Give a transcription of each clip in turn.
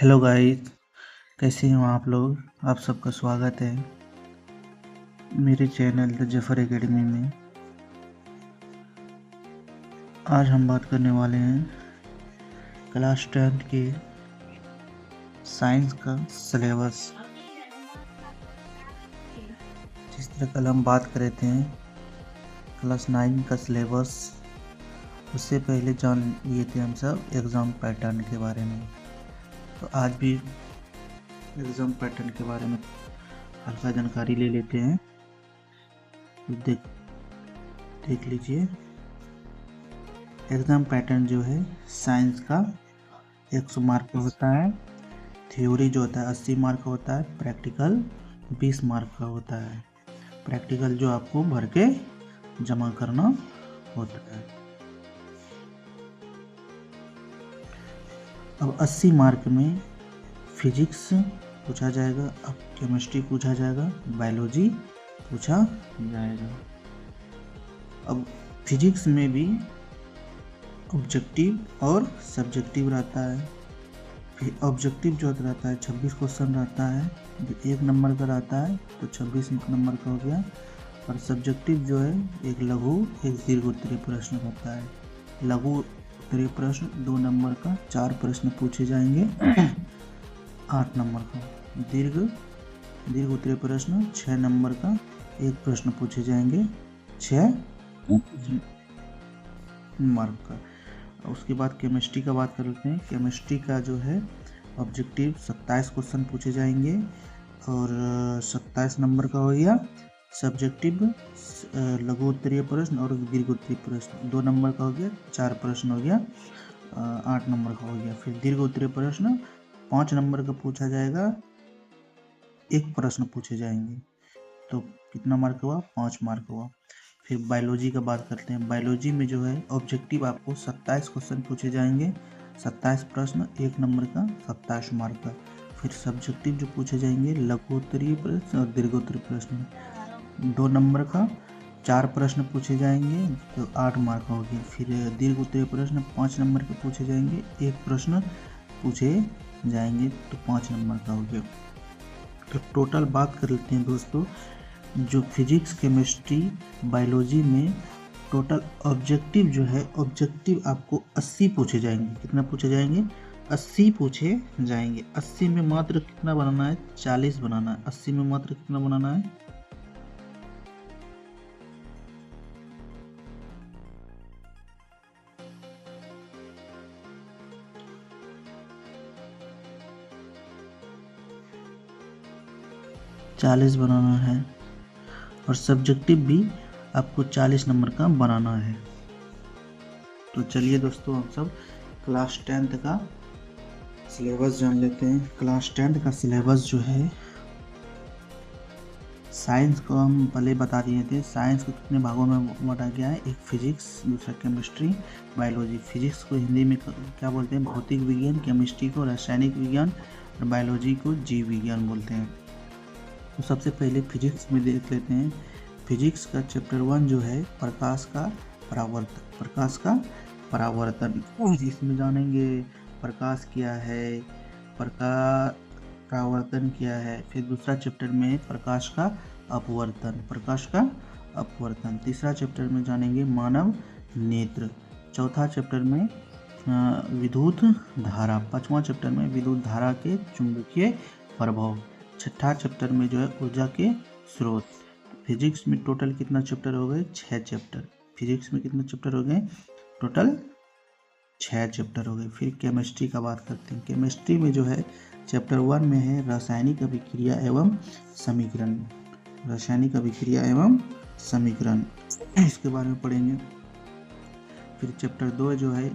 Hello guys, कैसे हो आप लोग। आप सबका स्वागत है मेरे चैनल द जफर एकेडमी में। आज हम बात करने वाले हैं क्लास 10 के साइंस का सिलेबस। जिस तरह कल हम बात कर रहे थे क्लास 9 का सिलेबस, उससे पहले जान लिए थे हम सब एग्ज़ाम पैटर्न के बारे में। तो आज भी एग्ज़ाम पैटर्न के बारे में हल्का जानकारी ले लेते हैं। तो देख लीजिए, एग्ज़ाम पैटर्न जो है साइंस का 100 मार्क का होता है। थ्योरी जो होता है 80 मार्क का होता है। प्रैक्टिकल 20 मार्क का होता है। प्रैक्टिकल जो आपको भर के जमा करना होता है। अब 80 मार्क में फिजिक्स पूछा जाएगा, अब केमिस्ट्री पूछा जाएगा, बायोलॉजी पूछा जाएगा। अब फिजिक्स में भी ऑब्जेक्टिव और सब्जेक्टिव रहता है। फिर ऑब्जेक्टिव जो रहता है 26 क्वेश्चन रहता है, जो 1 नंबर का रहता है तो 26 नंबर का हो गया। और सब्जेक्टिव जो है एक लघु एक दीर्घ उत्तरीय प्रश्न रहता है। लघु उत्तरीय प्रश्न 2 नंबर का 4 प्रश्न पूछे जाएंगे 8 नंबर का। दीर्घ उत्तरीय प्रश्न 6 नंबर का 1 प्रश्न पूछे जाएंगे 6 मार्क का। उसके बाद केमिस्ट्री का बात कर लेते हैं। केमिस्ट्री का जो है ऑब्जेक्टिव 27 क्वेश्चन पूछे जाएंगे और 27 नंबर का हो गया। सब्जेक्टिव लघु उत्तरीय प्रश्न और दीर्घ उत्तरीय प्रश्न 2 नंबर का हो गया, 4 प्रश्न हो गया, 8 नंबर का हो गया। फिर दीर्घ उत्तरीय प्रश्न 5 नंबर का पूछा जाएगा, 1 प्रश्न पूछे जाएंगे। तो कितना मार्क हुआ? 5 मार्क हुआ। फिर बायोलॉजी का बात करते हैं। बायोलॉजी में जो है ऑब्जेक्टिव आपको 27 क्वेश्चन पूछे जाएंगे, 27 प्रश्न, 1 नंबर का 27 मार्क का। फिर सब्जेक्टिव जो पूछे जाएंगे लघु उत्तरीय प्रश्न और दीर्घ उत्तरीय प्रश्न 2 नंबर का 4 प्रश्न पूछे जाएंगे तो 8 मार्क का हो गया। फिर दीर्घ उत्तरीय प्रश्न 5 नंबर के पूछे जाएंगे, 1 प्रश्न पूछे जाएंगे तो 5 नंबर का हो गया। तो टोटल बात कर लेते हैं दोस्तों, जो फिजिक्स केमिस्ट्री बायोलॉजी में टोटल ऑब्जेक्टिव जो है, ऑब्जेक्टिव आपको 80 पूछे जाएंगे। कितना पूछे जाएंगे? 80 पूछे जाएंगे। 80 में मात्र कितना बनाना है? 40 बनाना है। 80 में मात्र कितना बनाना है? 40 बनाना है। और सब्जेक्टिव भी आपको 40 नंबर का बनाना है। तो चलिए दोस्तों, हम सब क्लास 10th का सिलेबस जान लेते हैं। क्लास 10th का सिलेबस जो है, साइंस को हम पहले बता दिए थे। साइंस को कितने भागों में बांटा गया है? एक फिजिक्स, दूसरा केमिस्ट्री, बायोलॉजी। फिजिक्स को हिंदी में क्या बोलते हैं? भौतिक विज्ञान। केमिस्ट्री को रासायनिक विज्ञान और बायोलॉजी को जीव विज्ञान बोलते हैं। तो सबसे पहले फिजिक्स में देख लेते हैं। फिजिक्स का चैप्टर 1 जो है प्रकाश का परावर्तन। प्रकाश का परावर्तन, इसमें जानेंगे प्रकाश क्या है, परावर्तन क्या है। फिर दूसरा चैप्टर में प्रकाश का अपवर्तन, प्रकाश का अपवर्तन। तीसरा चैप्टर में जानेंगे मानव नेत्र। चौथा चैप्टर में विद्युत धारा। पांचवा चैप्टर में विद्युत धारा के चुंबकीय प्रभाव। छठा चैप्टर में जो है ऊर्जा के स्रोत। फिजिक्स में टोटल कितना चैप्टर हो गए? 6 चैप्टर। फिजिक्स में कितने चैप्टर हो गए? टोटल 6 चैप्टर हो गए। फिर केमिस्ट्री का बात करते हैं। केमिस्ट्री में जो है चैप्टर 1 में है रासायनिक अभिक्रिया एवं समीकरण। रासायनिक अभिक्रिया एवं समीकरण, इसके बारे में पढ़ेंगे। फिर चैप्टर 2 जो है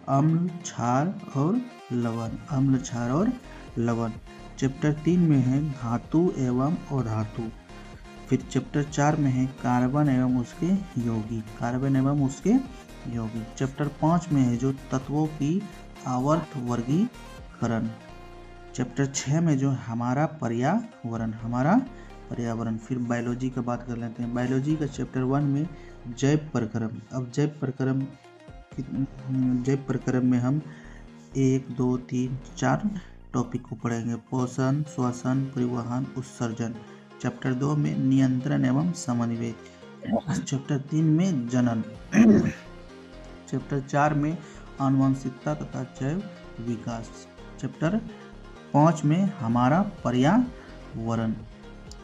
अम्ल, क्षार और लवण। अम्ल, क्षार और लवण। चैप्टर 3 में है धातु एवं अधातु। फिर चैप्टर 4 में है कार्बन एवं उसके यौगिक। कार्बन एवं उसके यौगिक। चैप्टर 5 में है जो तत्वों की आवर्त वर्गीकरण। चैप्टर 6 में जो हमारा पर्यावरण, हमारा पर्यावरण। फिर बायोलॉजी का बात कर लेते हैं। बायोलॉजी का चैप्टर 1 में जैव प्रक्रम। अब जैव प्रक्रम में हम 1, 2, 3, 4 टॉपिक को पढ़ेंगे। पोषण, श्वसन, परिवहन, उत्सर्जन। चैप्टर 2 में नियंत्रण एवं समन्वय। चैप्टर 3 में जनन। चैप्टर 4 में आनुवंशिकता तथा जैव विकास। चैप्टर 5 में हमारा पर्यावरण।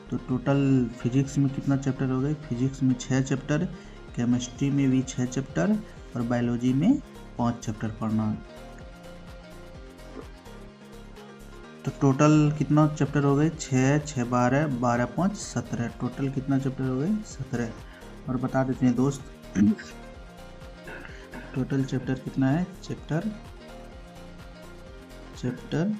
तो टोटल फिजिक्स में कितना चैप्टर हो गए? फिजिक्स में 6 चैप्टर, केमिस्ट्री में भी 6 चैप्टर और बायोलॉजी में 5 चैप्टर पढ़ना। तो टोटल कितना चैप्टर हो गए? 6, 6, 12, 12, 5, 17। टोटल कितना चैप्टर हो गए? 17। और बता देते हैं दोस्त, टोटल चैप्टर कितना है? चैप्टर 17।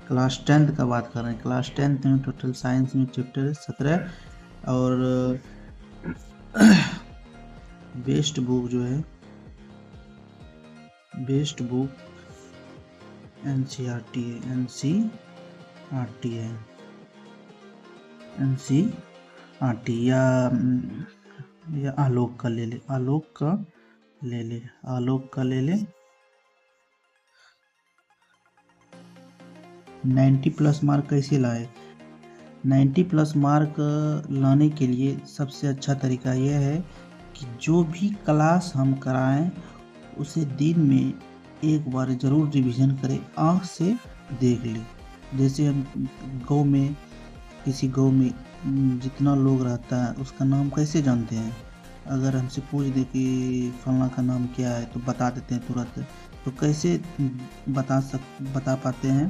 क्लास 10th का बात कर रहे हैं। क्लास 10th में टोटल साइंस में चैप्टर 17 और बेस्ट बुक जो है, बेस्ट बुक NCERT है, NCERT है, NCERT या आलोक का ले ले, आलोक का ले ले। 90 प्लस मार्क कैसे लाए? 90 प्लस मार्क लाने के लिए सबसे अच्छा तरीका यह है कि जो भी क्लास हम कराएं उसे दिन में एक बार ज़रूर रिवीजन करें, आँख से देख लें। जैसे हम गांव में, किसी गांव में जितना लोग रहता है उसका नाम कैसे जानते हैं? अगर हमसे पूछ दे कि फलना का नाम क्या है तो बता देते हैं तुरंत। तो कैसे बता पाते हैं?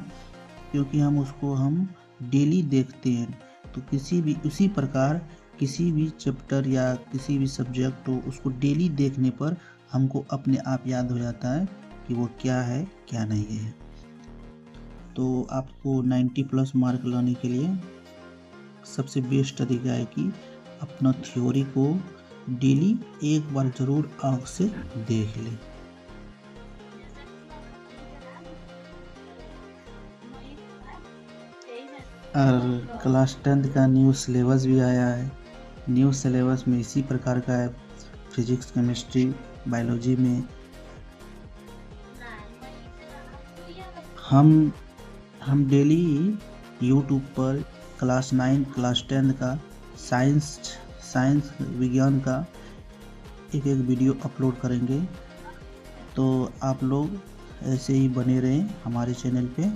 क्योंकि हम डेली देखते हैं। तो किसी भी उसी प्रकार किसी भी चैप्टर या किसी भी सब्जेक्ट हो, उसको डेली देखने पर हमको अपने आप याद हो जाता है कि वो क्या है क्या नहीं है। तो आपको 90 प्लस मार्क लाने के लिए सबसे बेस्ट तरीका है कि अपना थ्योरी को डेली एक बार ज़रूर आँख से देख लें। और क्लास 10th का न्यू सिलेबस भी आया है। न्यू सिलेबस में इसी प्रकार का है। फिजिक्स, केमिस्ट्री, बायोलॉजी में हम डेली यूट्यूब पर क्लास 9, क्लास 10 का साइंस विज्ञान का एक वीडियो अपलोड करेंगे। तो आप लोग ऐसे ही बने रहें हमारे चैनल पे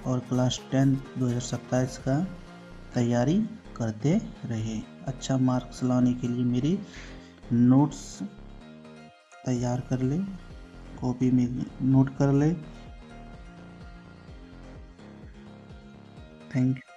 और क्लास 10 2027 का तैयारी करते रहे। अच्छा मार्क्स लाने के लिए मेरे नोट्स तैयार कर ले, कॉपी में नोट कर ले। Thank you.